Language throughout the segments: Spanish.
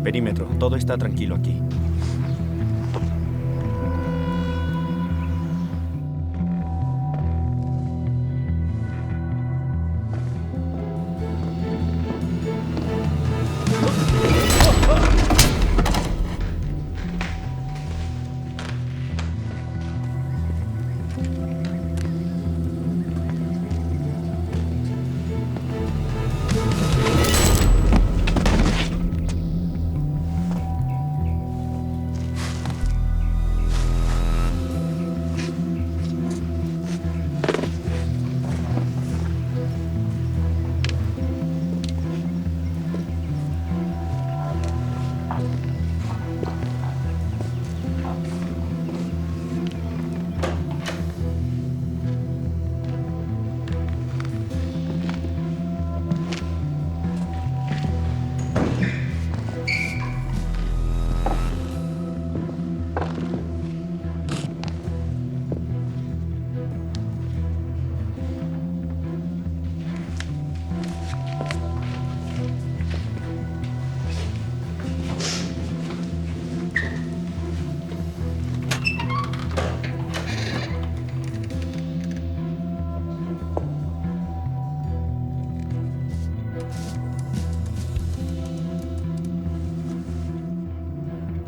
Perímetro, todo está tranquilo aquí.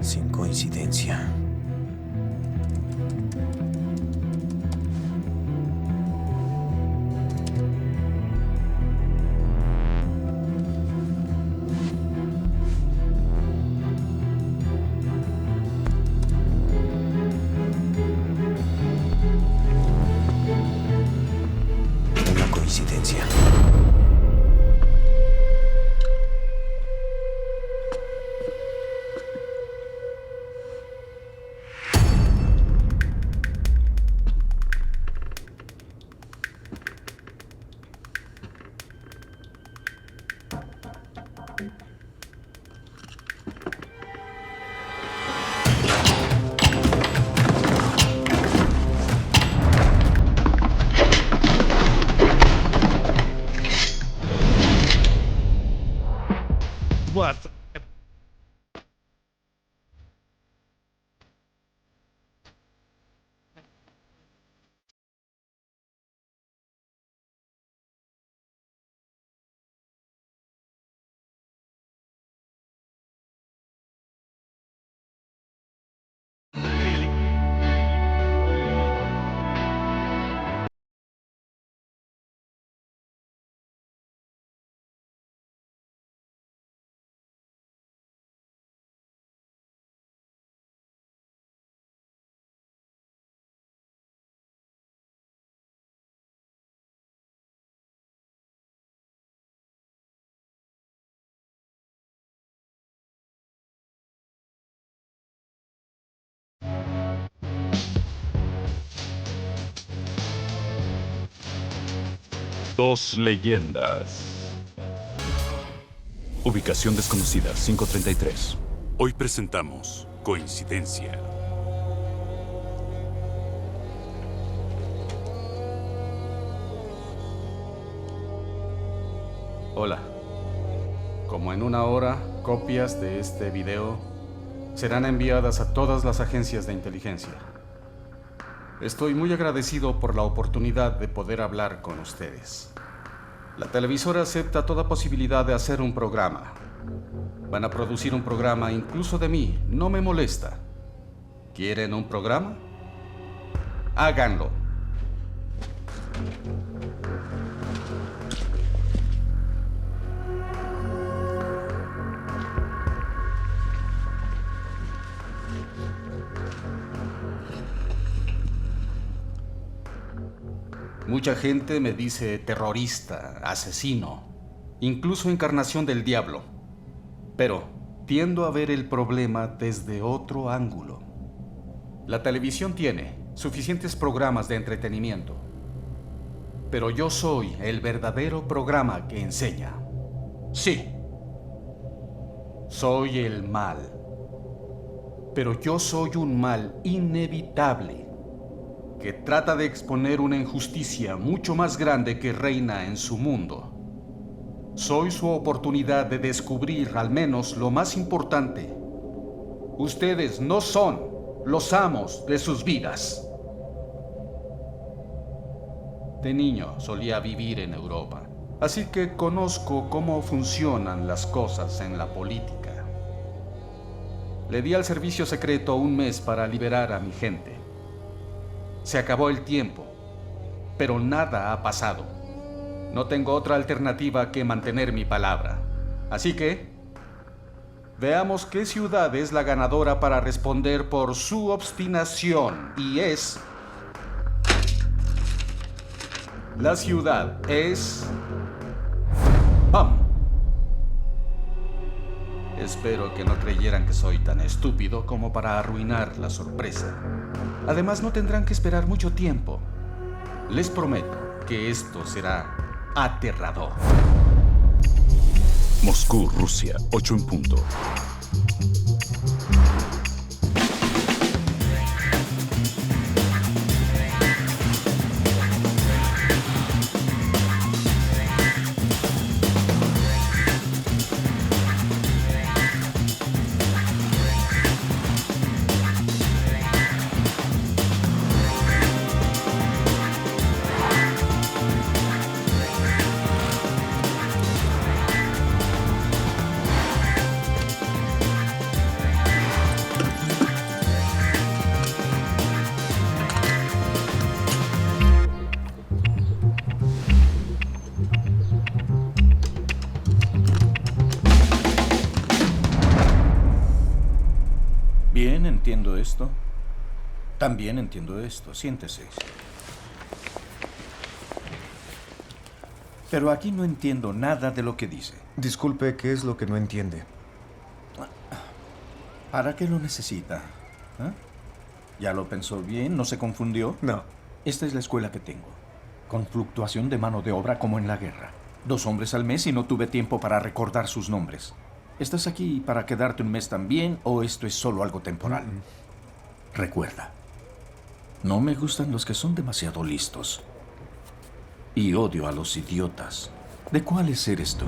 Sin coincidencia. Una coincidencia. What? Dos leyendas. Ubicación desconocida, 533. Hoy presentamos Coincidencia. Hola. Como en una hora, copias de este video serán enviadas a todas las agencias de inteligencia. Estoy muy agradecido por la oportunidad de poder hablar con ustedes. La televisora acepta toda posibilidad de hacer un programa. Van a producir un programa incluso de mí, no me molesta. ¿Quieren un programa? Háganlo. Mucha gente me dice terrorista, asesino, incluso encarnación del diablo. Pero tiendo a ver el problema desde otro ángulo. La televisión tiene suficientes programas de entretenimiento, pero yo soy el verdadero programa que enseña. Sí, soy el mal, pero yo soy un mal inevitable que trata de exponer una injusticia mucho más grande que reina en su mundo. Soy su oportunidad de descubrir al menos lo más importante. Ustedes no son los amos de sus vidas. De niño solía vivir en Europa, así que conozco cómo funcionan las cosas en la política. Le di al servicio secreto un mes para liberar a mi gente. Se acabó el tiempo, pero nada ha pasado. No tengo otra alternativa que mantener mi palabra. Así que, veamos qué ciudad es la ganadora para responder por su obstinación. Y es... La ciudad es... ¡Pam! Espero que no creyeran que soy tan estúpido como para arruinar la sorpresa. Además, no tendrán que esperar mucho tiempo. Les prometo que esto será aterrador. Moscú, Rusia, 8 en punto. Bien, entiendo esto. También entiendo esto. Siéntese. Pero aquí no entiendo nada de lo que dice. Disculpe, ¿qué es lo que no entiende? ¿Para qué lo necesita? ¿Ah? ¿Ya lo pensó bien? ¿No se confundió? No. Esta es la escuela que tengo. Con fluctuación de mano de obra como en la guerra. 2 hombres al mes y no tuve tiempo para recordar sus nombres. ¿Estás aquí para quedarte un mes también o esto es solo algo temporal? Recuerda, no me gustan los que son demasiado listos. Y odio a los idiotas. ¿De cuáles eres tú?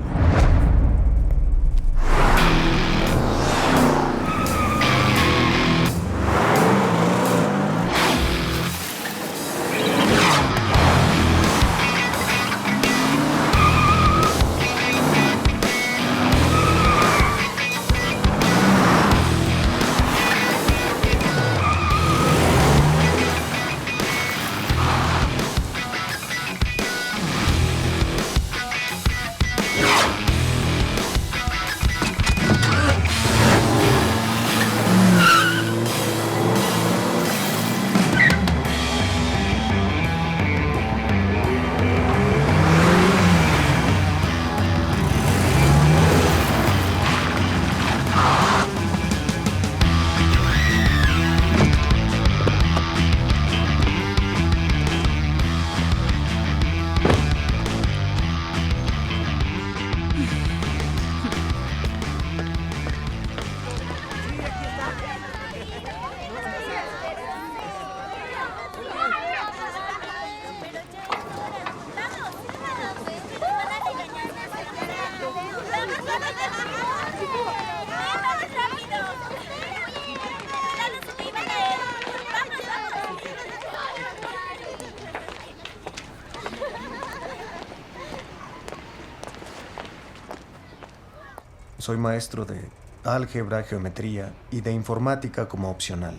Soy maestro de álgebra, geometría y de informática como opcional.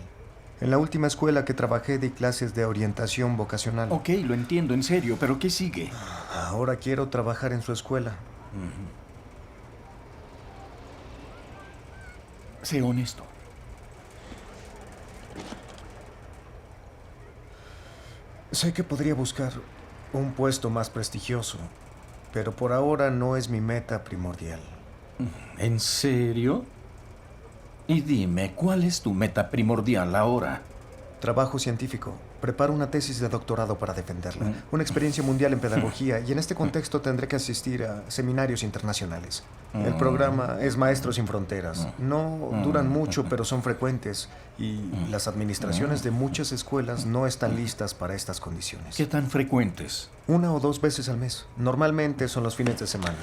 En la última escuela que trabajé di clases de orientación vocacional. Ok, lo entiendo, en serio, pero ¿qué sigue? Ahora quiero trabajar en su escuela. Sé honesto. Sé que podría buscar un puesto más prestigioso, pero por ahora no es mi meta primordial. ¿En serio? Y dime, ¿cuál es tu meta primordial ahora? Trabajo científico. Preparo una tesis de doctorado para defenderla. Una experiencia mundial en pedagogía y en este contexto tendré que asistir a seminarios internacionales. El programa es Maestros Sin Fronteras. No duran mucho, pero son frecuentes y las administraciones de muchas escuelas no están listas para estas condiciones. ¿Qué tan frecuentes? 1 o 2 veces al mes. Normalmente son los fines de semana.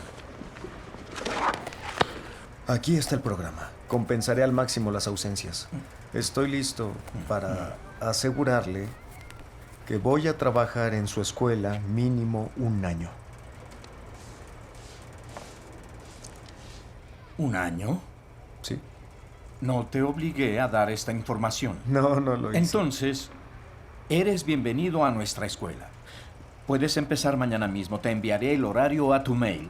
Aquí está el programa. Compensaré al máximo las ausencias. Estoy listo para asegurarle que voy a trabajar en su escuela mínimo 1 año. ¿Un año? ¿Sí? No te obligué a dar esta información. No lo hice. Entonces, eres bienvenido a nuestra escuela. Puedes empezar mañana mismo. Te enviaré el horario a tu mail.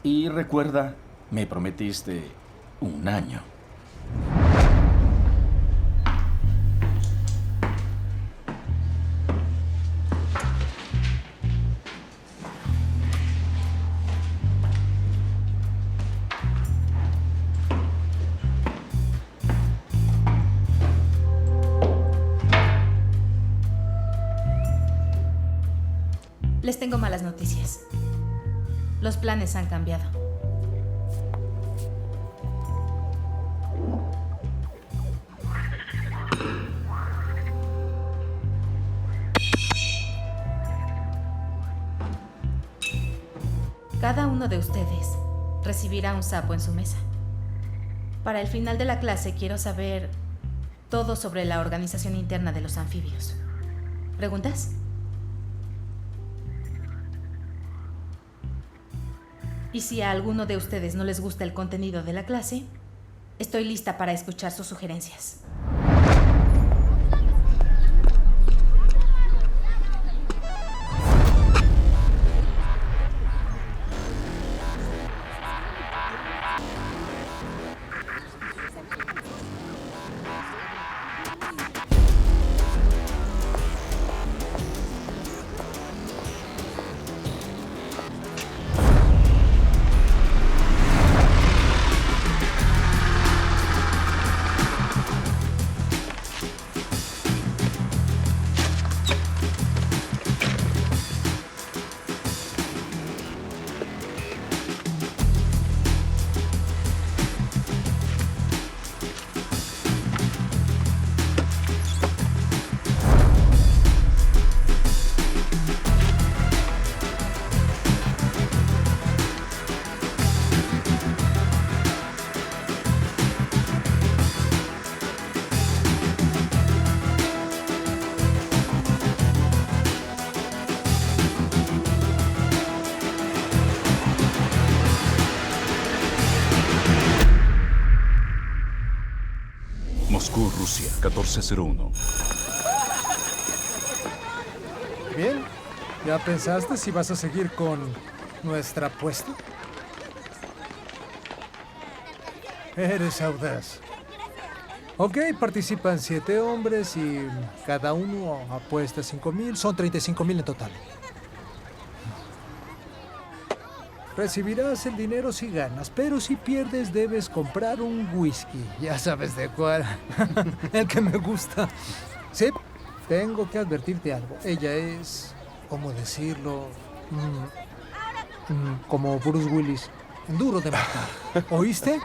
Y recuerda, me prometiste 1 año. Les tengo malas noticias. Los planes han cambiado. Cada uno de ustedes recibirá un sapo en su mesa. Para el final de la clase quiero saber todo sobre la organización interna de los anfibios. ¿Preguntas? Y si a alguno de ustedes no les gusta el contenido de la clase, estoy lista para escuchar sus sugerencias. Moscú, Rusia, 1401. Bien, ¿ya pensaste si vas a seguir con nuestra apuesta? Eres audaz. Ok, participan 7 hombres y cada uno apuesta 5,000. Son 35,000 en total. Recibirás el dinero si ganas, pero si pierdes debes comprar un whisky. Ya sabes de cuál. El que me gusta. Sí, tengo que advertirte algo. Ella es, ¿cómo decirlo? Como Bruce Willis. Duro de matar. ¿Oíste?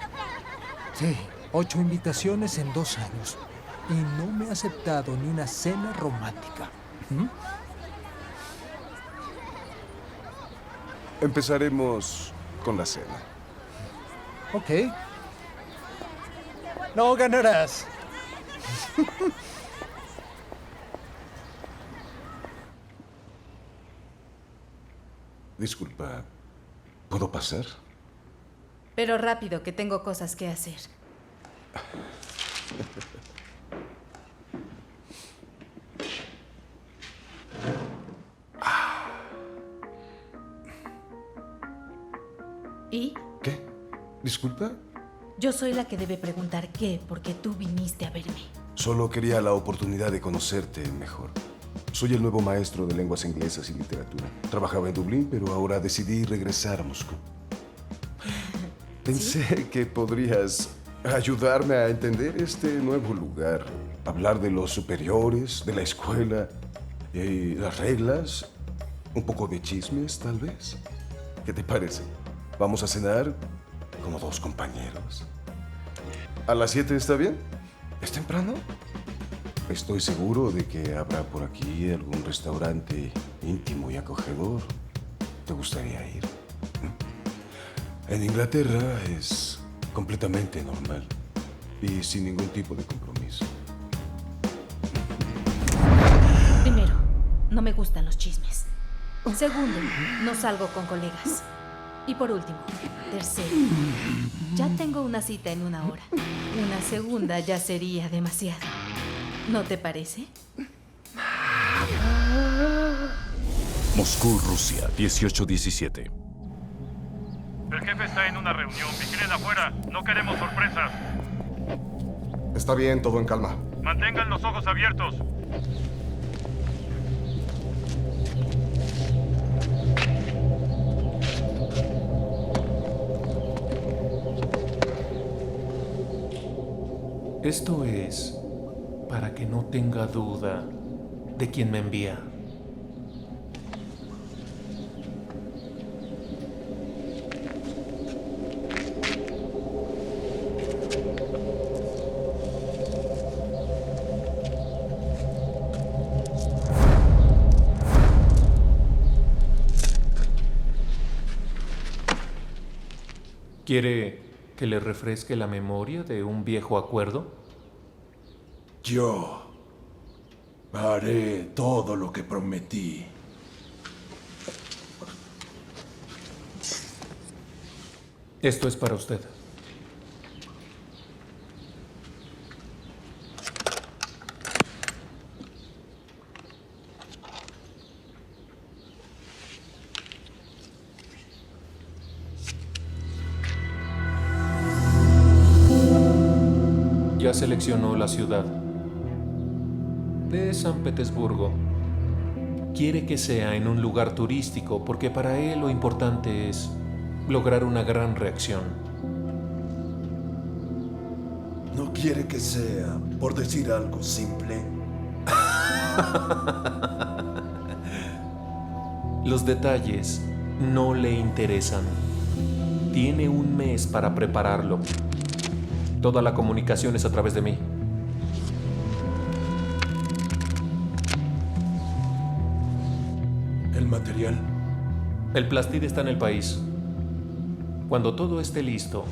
Sí, 8 invitaciones en 2 años. Y no me ha aceptado ni una cena romántica. Empezaremos con la cena. Ok. No ganarás. Disculpa, ¿puedo pasar? Pero rápido, que tengo cosas que hacer. ¿Y? ¿Qué? ¿Disculpa? Yo soy la que debe preguntar qué, porque tú viniste a verme. Solo quería la oportunidad de conocerte mejor. Soy el nuevo maestro de lenguas inglesas y literatura. Trabajaba en Dublín, pero ahora decidí regresar a Moscú. Pensé que podrías ayudarme a entender este nuevo lugar. Hablar de los superiores, de la escuela, y las reglas, un poco de chismes, tal vez. ¿Qué te parece? ¿Vamos a cenar como 2 compañeros? ¿A las 7 está bien? ¿Es temprano? Estoy seguro de que habrá por aquí algún restaurante íntimo y acogedor. ¿Te gustaría ir? En Inglaterra es completamente normal y sin ningún tipo de compromiso. Primero, no me gustan los chismes. Segundo, no salgo con colegas. Y por último, tercero, ya tengo una cita en 1 hora. Una segunda ya sería demasiado. ¿No te parece? Moscú, Rusia, 18-17. El jefe está en una reunión. Vigilen afuera. No queremos sorpresas. Está bien, todo en calma. Mantengan los ojos abiertos. Esto es para que no tenga duda de quién me envía. ¿Quiere que le refresque la memoria de un viejo acuerdo? Yo haré todo lo que prometí. Esto es para usted. Ya seleccionó la ciudad de San Petersburgo. Quiere que sea en un lugar turístico porque para él lo importante es lograr una gran reacción. ¿No quiere que sea, por decir algo simple? Los detalles no le interesan. Tiene 1 mes para prepararlo. Toda la comunicación es a través de mí. ¿El material? El plastid está en el país. Cuando todo esté listo,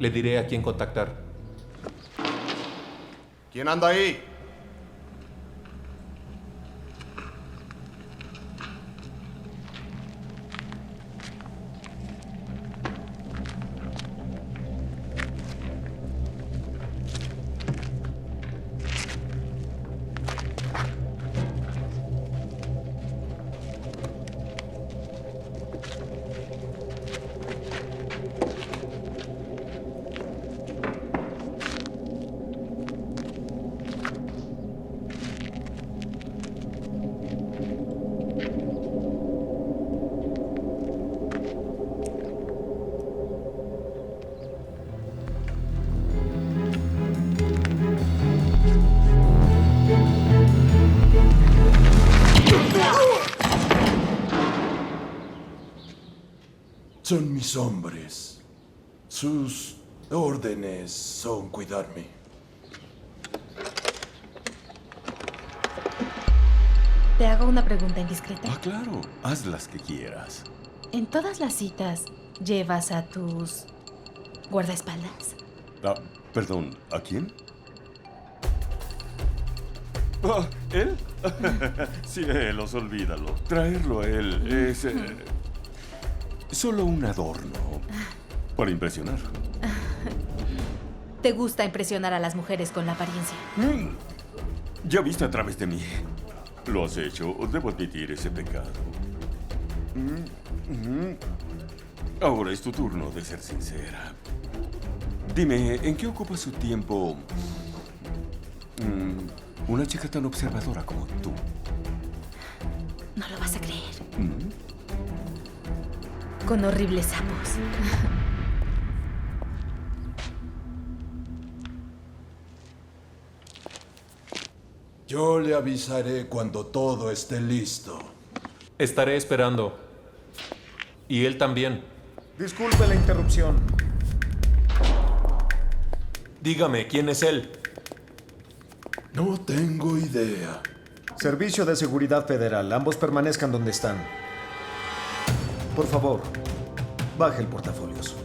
le diré a quién contactar. ¿Quién anda ahí? Son mis hombres. Sus órdenes son cuidarme. Te hago una pregunta indiscreta. Ah, claro. Haz las que quieras. ¿En todas las citas llevas a tus guardaespaldas? Ah, perdón, ¿a quién? Ah, ¿él? Cielos, olvídalo. Traerlo a él es solo un adorno para impresionar. ¿Te gusta impresionar a las mujeres con la apariencia? Ya viste a través de mí. Lo has hecho. Debo admitir ese pecado. Ahora es tu turno de ser sincera. Dime, ¿en qué ocupa su tiempo una chica tan observadora como tú? No lo vas a creer. Con horribles sapos. Yo le avisaré cuando todo esté listo. Estaré esperando. Y él también. Disculpe la interrupción. Dígame, ¿quién es él? No tengo idea. Servicio de Seguridad Federal. Ambos permanezcan donde están. Por favor, baje el portafolios.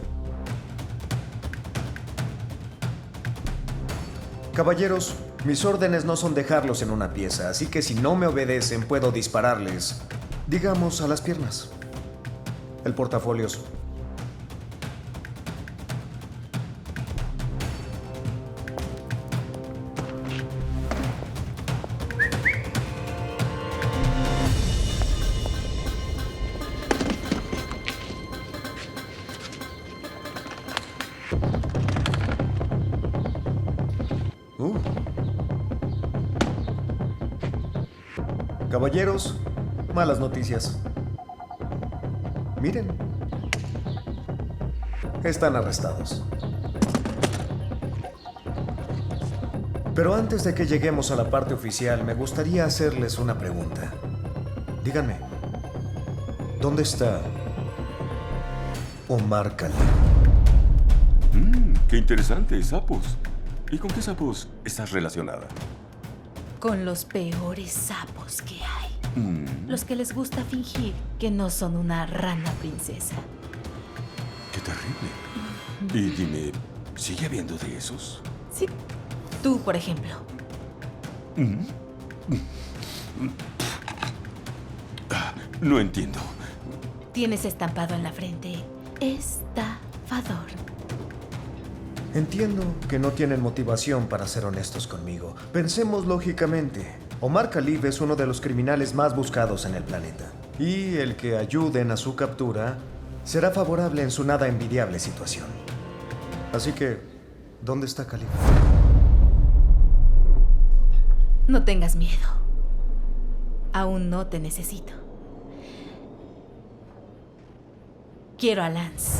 Caballeros, mis órdenes no son dejarlos en una pieza, así que si no me obedecen puedo dispararles, digamos, a las piernas. El portafolios. Caballeros, malas noticias. Miren. Están arrestados. Pero antes de que lleguemos a la parte oficial, me gustaría hacerles una pregunta. Díganme, ¿dónde está Omar Khalif? Qué interesante, sapos. ¿Y con qué sapos estás relacionada? Con los peores sapos que hay. Los que les gusta fingir que no son una rana princesa. Qué terrible. Y dime, ¿sigue habiendo de esos? Sí. Tú, por ejemplo. No entiendo. Tienes estampado en la frente: estafador. Entiendo que no tienen motivación para ser honestos conmigo. Pensemos lógicamente. Omar Khalif es uno de los criminales más buscados en el planeta. Y el que ayuden a su captura será favorable en su nada envidiable situación. Así que, ¿dónde está Khalif? No tengas miedo. Aún no te necesito. Quiero a Lance.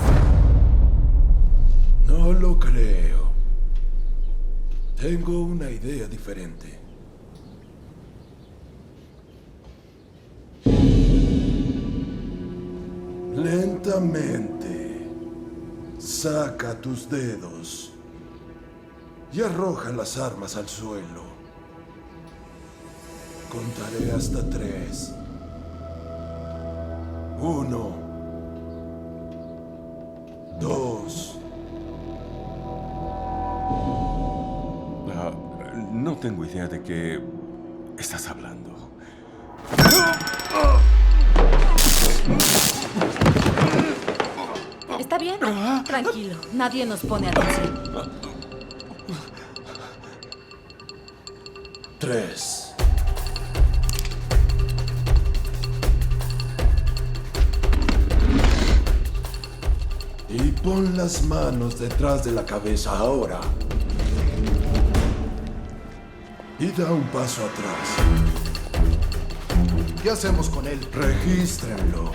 No lo creo. Tengo una idea diferente. Lentamente, saca tus dedos y arroja las armas al suelo. Contaré hasta 3. 1, 2. No tengo idea de qué estás hablando. ¿Está bien? Tranquilo, nadie nos pone atención. 3. Y pon las manos detrás de la cabeza ahora. Y da un paso atrás. ¿Qué hacemos con él? Regístrenlo.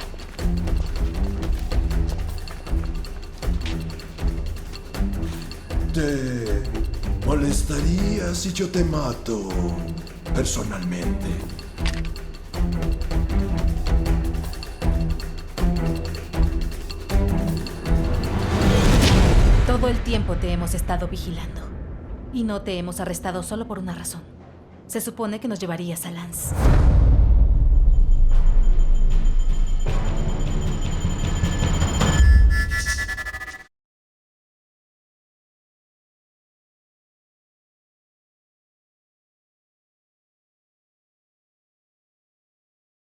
¿Te molestaría si yo te mato personalmente? Todo el tiempo te hemos estado vigilando. Y no te hemos arrestado solo por una razón. Se supone que nos llevarías a Lance.